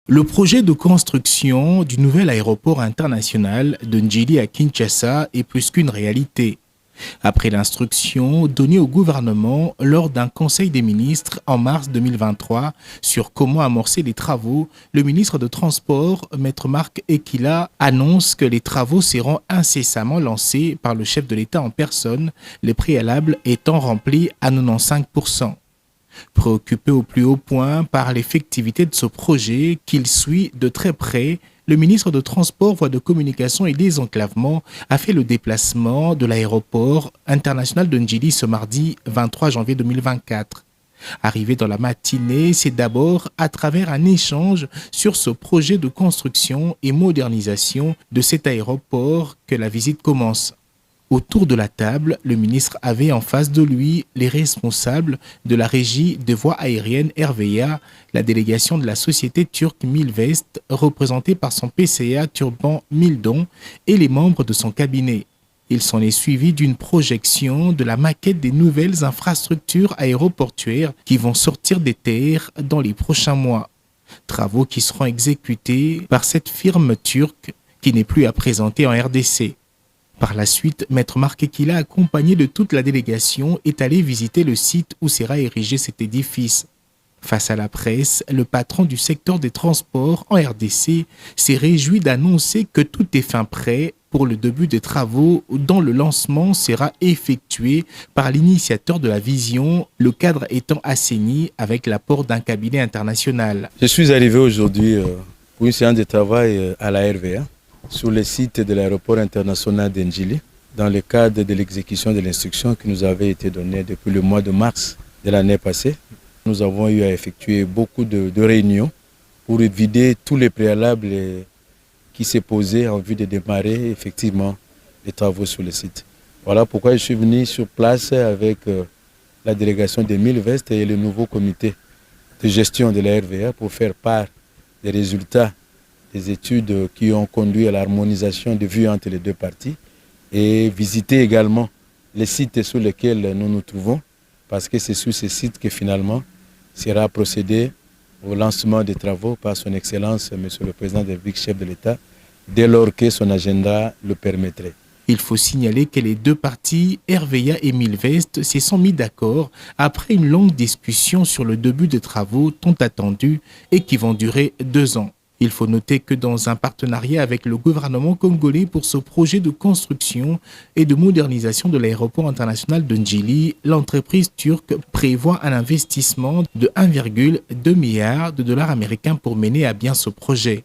Le projet de construction du nouvel aéroport international de Ndjili à Kinshasa est plus qu'une réalité. Après l'instruction donnée au gouvernement lors d'un conseil des ministres en mars 2023 sur comment amorcer les travaux, le ministre de Transport, Maître Marc Ekila, annonce que les travaux seront incessamment lancés par le chef de l'État en personne, les préalables étant remplis à 95%. Préoccupé au plus haut point par l'effectivité de ce projet qu'il suit de très près, le ministre de Transport, Voies de Communication et Désenclavement a fait le déplacement de l'aéroport international de Ndjili ce mardi 23 janvier 2024. Arrivé dans la matinée, c'est d'abord à travers un échange sur ce projet de construction et modernisation de cet aéroport que la visite commence. Autour de la table, le ministre avait en face de lui les responsables de la régie des voies aériennes RVA, la délégation de la société turque Milvest, représentée par son PCA Turban Mildon, et les membres de son cabinet. Il s'en est suivi d'une projection de la maquette des nouvelles infrastructures aéroportuaires qui vont sortir des terres dans les prochains mois. Travaux qui seront exécutés par cette firme turque qui n'est plus à présenter en RDC. Par la suite, Maître Marc Ekila, accompagné de toute la délégation, est allé visiter le site où sera érigé cet édifice. Face à la presse, le patron du secteur des transports en RDC s'est réjoui d'annoncer que tout est fin prêt pour le début des travaux dont le lancement sera effectué par l'initiateur de la vision, le cadre étant assaini avec l'apport d'un cabinet international. Je suis arrivé aujourd'hui pour une séance de travail à la RVA. Sur le site de l'aéroport international de Ndjili, dans le cadre de l'exécution de l'instruction qui nous avait été donnée depuis le mois de mars de l'année passée. Nous avons eu à effectuer beaucoup de réunions pour vider tous les préalables qui s'est posé en vue de démarrer effectivement les travaux sur le site. Voilà pourquoi je suis venu sur place avec la délégation de Milvest et le nouveau comité de gestion de la RVA pour faire part des résultats des études qui ont conduit à l'harmonisation de vues entre les deux parties et visiter également les sites sur lesquels nous nous trouvons parce que c'est sur ces sites que finalement sera procédé au lancement des travaux par son Excellence, Monsieur le Président de la République, chef de l'État, dès lors que son agenda le permettrait. Il faut signaler que les deux parties, RVA et Milvest, se sont mis d'accord après une longue discussion sur le début des travaux tant attendus et qui vont durer 2 ans. Il faut noter que dans un partenariat avec le gouvernement congolais pour ce projet de construction et de modernisation de l'aéroport international de Ndjili, l'entreprise turque prévoit un investissement de 1,2 milliard de dollars américains pour mener à bien ce projet.